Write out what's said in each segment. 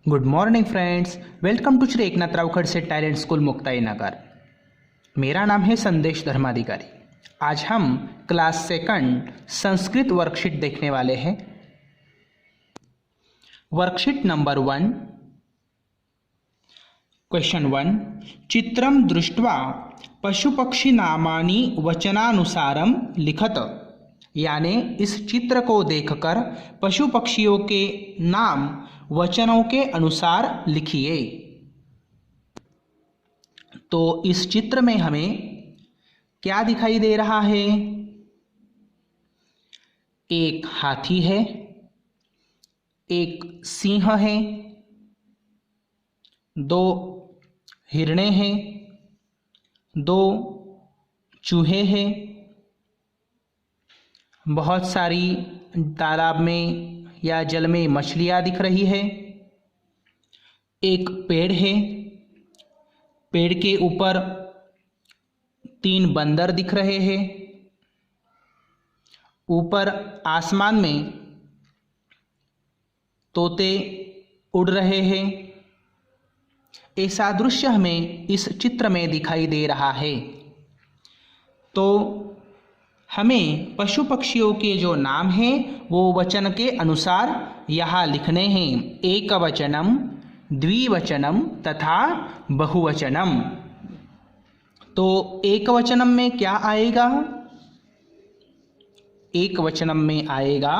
Good morning friends, welcome to Shri Eknath Rao Khadse talent school Muktai Nagar. मेरा नाम है संदेश धर्माधिकारी। आज हम क्लास सेकंड संस्कृत वर्कशीट देखने वाले हैं। वर्कशीट नंबर 1, क्वेश्चन 1, चित्रम दृष्ट्वा पशुपक्षी नामानि वचनानुसारम लिखत। यानी इस चित्र को देखकर पशु पक्षियों के नाम वचनों के अनुसार लिखिए। तो इस चित्र में हमें क्या दिखाई दे रहा है? एक हाथी है, एक सिंह है, दो हिरणे हैं, दो चूहे हैं, बहुत सारी तालाब में या जल में मछलियाँ दिख रही है, एक पेड़ है, पेड़ के ऊपर 3 बंदर दिख रहे हैं, ऊपर आसमान में तोते उड़ रहे हैं। ऐसा दृश्य हमें इस चित्र में दिखाई दे रहा है। तो हमें पशु पक्षियों के जो नाम हैं वो वचन के अनुसार यहाँ लिखने हैं। एकवचनम, द्विवचनम तथा बहुवचनम। तो एकवचनम में क्या आएगा? एकवचनम में आएगा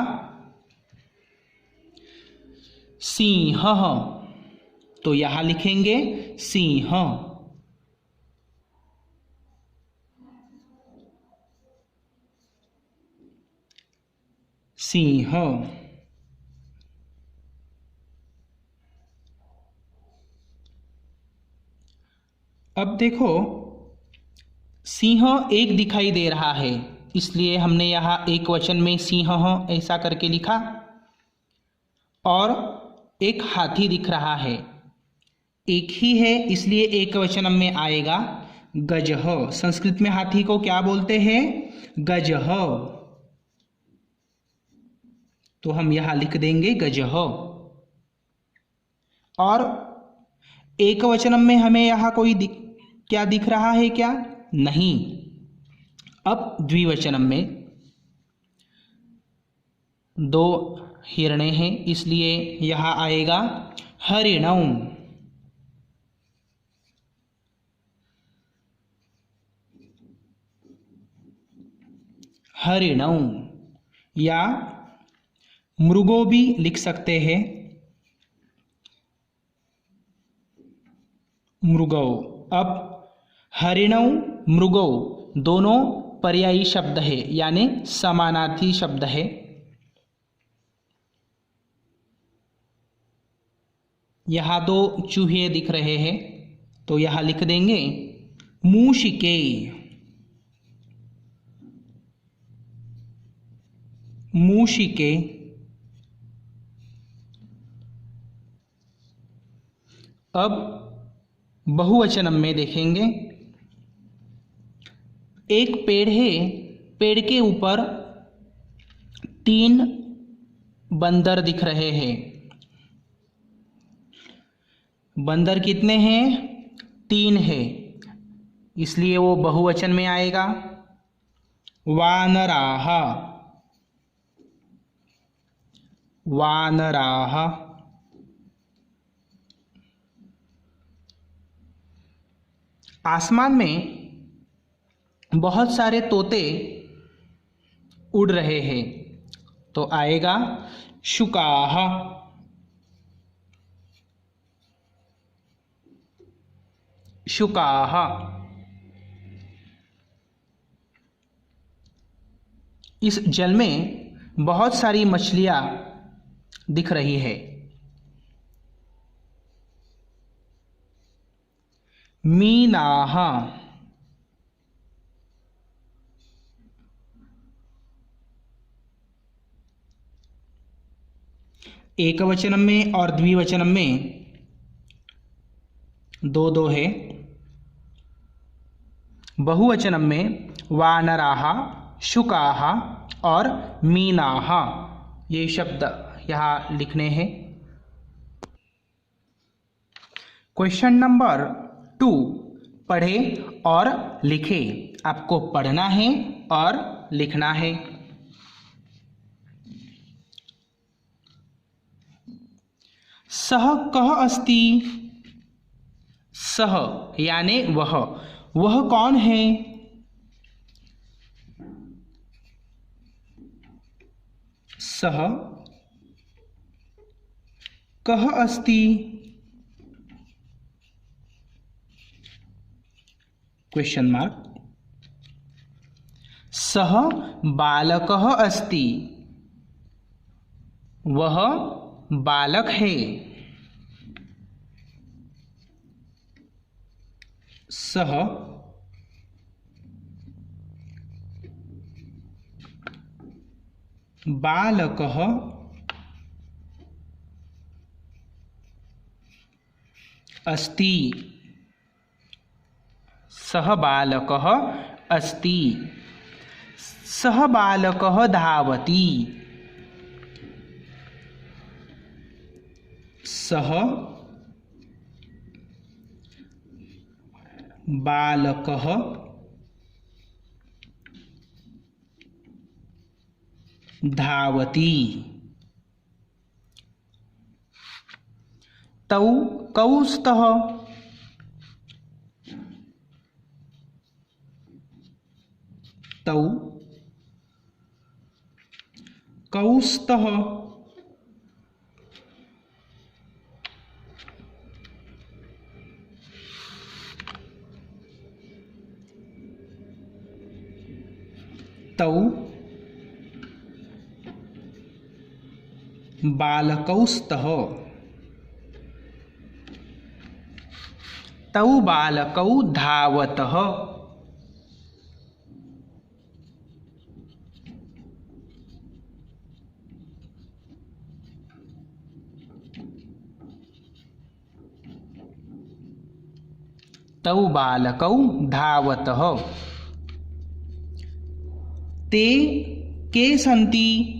सिंह। तो यहाँ लिखेंगे सिंह। सिंह। अब देखो, सिंह एक दिखाई दे रहा है, इसलिए हमने यहाँ एक वचन में सिंह ऐसा करके लिखा। और एक हाथी दिख रहा है, एक ही है, इसलिए एक वचन में आएगा गजः। संस्कृत में हाथी को क्या बोलते हैं? गजः। तो हम यहाँ लिख देंगे गजः। और एक वचनम में हमें यहाँ कोई क्या दिख रहा है क्या? नहीं। अब द्विवचनम में 2 हिरणे हैं, इसलिए यहाँ आएगा हरिणौ। हरिणौ या मृगो भी लिख सकते हैं, मृगौ। अब हरिणौ मृगौ दोनों पर्यायी शब्द है, यानी समानार्थी शब्द है। यहाँ 2 चूहे दिख रहे हैं, तो यहाँ लिख देंगे मूषिके। मूषिके। अब बहुवचन में देखेंगे, एक पेड़ है, पेड़ के ऊपर 3 बंदर दिख रहे हैं। बंदर कितने हैं? 3 है, इसलिए वो बहुवचन में आएगा वानराः। वानराः। आसमान में बहुत सारे तोते उड़ रहे हैं, तो आएगा शुकाः। शुकाः। इस जल में बहुत सारी मछलियां दिख रही है। मीनाः। एकवचन में और द्विवचन में 2 है। बहुवचन में वानराः, शुकाः और मीनाः ये शब्द यहाँ लिखने हैं। क्वेश्चन नंबर 2, पढ़ें और लिखें। आपको पढ़ना है और लिखना है। सः कः अस्ति? सः यानी वह कौन है? सः कः अस्ति? Question mark. सः बालकः अस्ति। वह बालक है। सः बालकः अस्ति। सः बालकः अस्ति। सः बालकः धावति। सः बालकः धावति। तौ कौ स्तः? तौ कौ स्तः? तौ बालकौ स्तः। तौ बालकौ धावतः। तौ बालकौ धावतः। ते के सन्ति?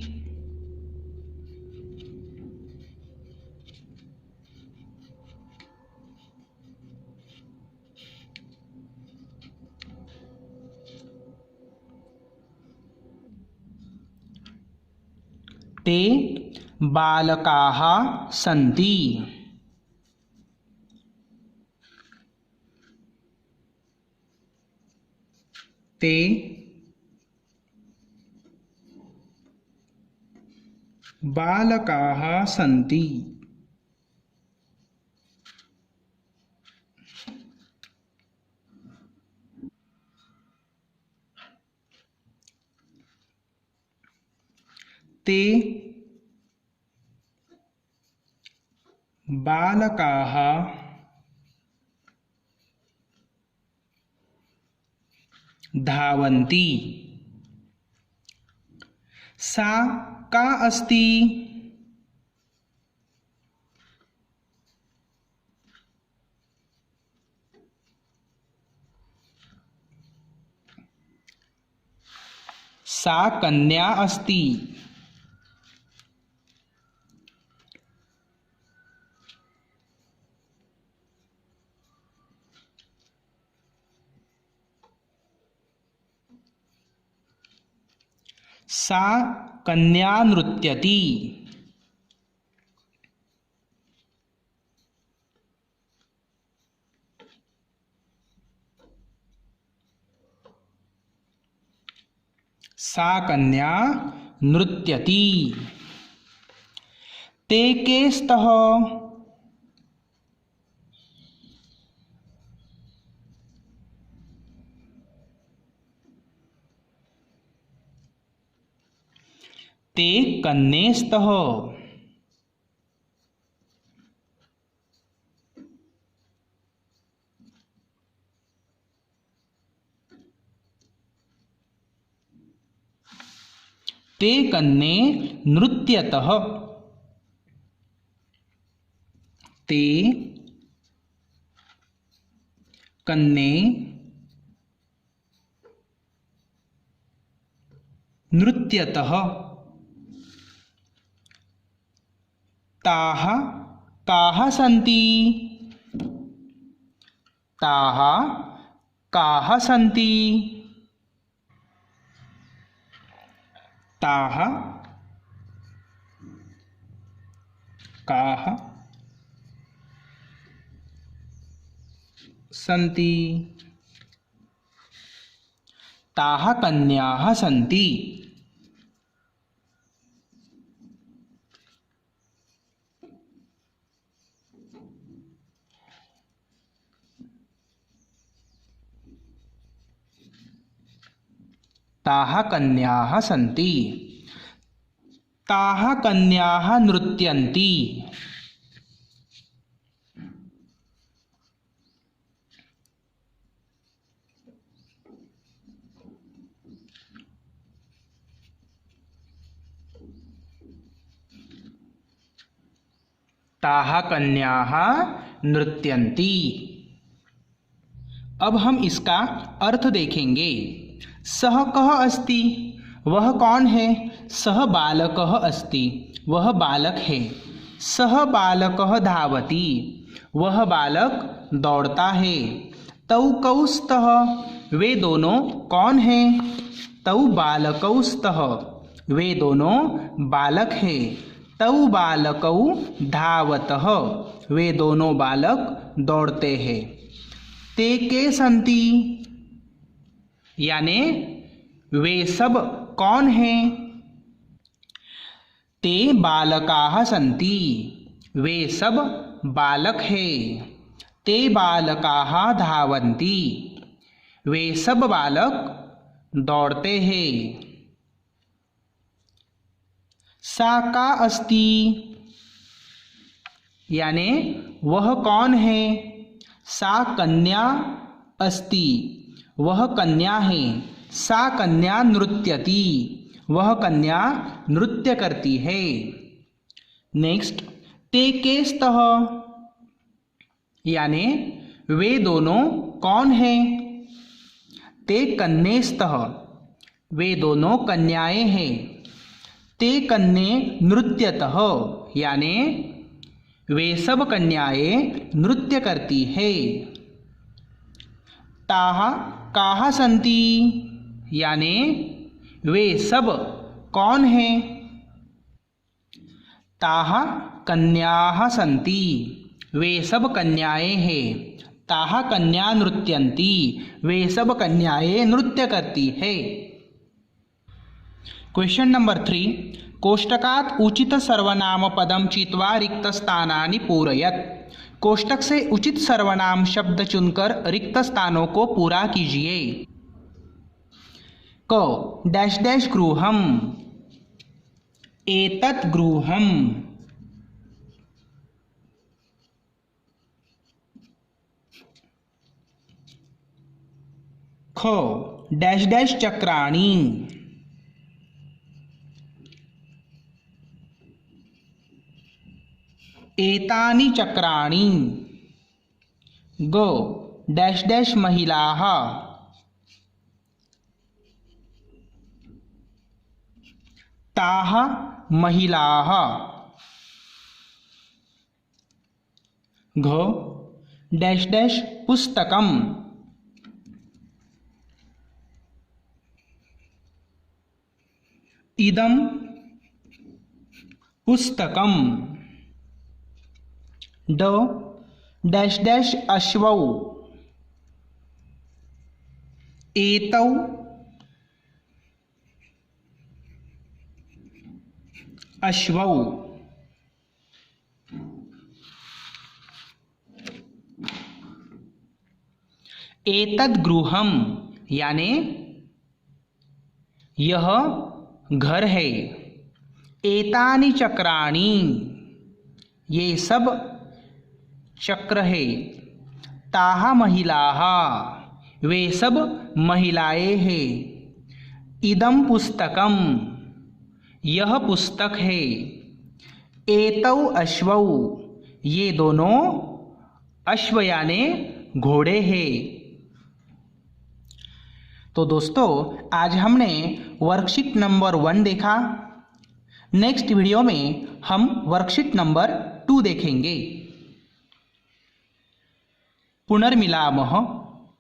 ते बालकाः सन्ति। ते बालकाः सन्ति। ते बालकाः धावन्ति। सा का अस्ति? सा कन्या अस्ति। सा कन्या नृत्यति। सा कन्या नृत्यति। ते के स्तः? ते कन्ये स्तः। ते कन्ये नृत्यतः। ते कन्ये नृत्यतः। ताः काः सन्ति? ताः काः सन्ति? ताः काः सन्ति? ताः कन्याः सन्ति। ताः कन्याः सन्ति। ताः कन्याः नृत्यन्ति। ताः कन्याः नृत्यन्ति। अब हम इसका अर्थ देखेंगे। सः कः अस्ति? वह कौन है? सः बालकः अस्ति, वह बालक है। सः बालकः धावति, वह बालक दौड़ता है। तौ कौ स्तः? वे दोनों कौन हैं? तौ बालकौ स्तः, वे दोनों बालक हैं। तौ बालकौ धावतः, वे दोनों बालक दौड़ते हैं। ते के सन्ति? यानी वे सब कौन हैं? ते बालकाः सन्ति, वे सब बालक हैं। ते बालकाः धावन्ति, वे सब बालक दौड़ते हैं। सा का अस्ति? यानी वह कौन है? सा कन्या अस्ति, वह कन्या है। सा कन्या नृत्यति, वह कन्या नृत्य करती है। नेक्स्ट, ते के स्तः? यानी वे दोनों कौन हैं? ते कन्ये स्तः, वे दोनों कन्याएं हैं। ते कन्ये नृत्यतः, यानी वे सब कन्याएं नृत्य करती है। ताः काः सन्ति? यानी वे सब कौन हैं? ताः कन्याः सन्ति, वे सब कन्याएं हैं। ताः कन्या नृत्यन्ति, वे सब कन्याएं नृत्य करती है। क्वेश्चन नंबर 3, कोष्टकात् उचित सर्वनाम पदम चित्वा रिक्त स्थानानि पूरयत। कोष्टक से उचित सर्वनाम शब्द चुनकर रिक्त स्थानों को पूरा कीजिए। क डैश डैश गृहम्, एतत् गृहम्। ख डैश डैश चक्राणि, एतानि चक्राणि। ग डैश डैश महिलाः, ताः महिलाः। घ डैश डैश पुस्तकम्, इदं पुस्तकम्। ड डैश डैश अश्वौ, एतौ अश्वौ। एतद् गृहम्, यानी यह घर है। एतानि चक्राणि, ये सब चक्र है। ताः महिलाः, वे सब महिलाएं हैं। इदं पुस्तकम्, यह पुस्तक है। एतौ अश्वौ, ये दोनों अश्व यानी घोड़े हैं। तो दोस्तों, आज हमने वर्कशीट नंबर 1 देखा। नेक्स्ट वीडियो में हम वर्कशीट नंबर 2 देखेंगे। पुनर्मिलामः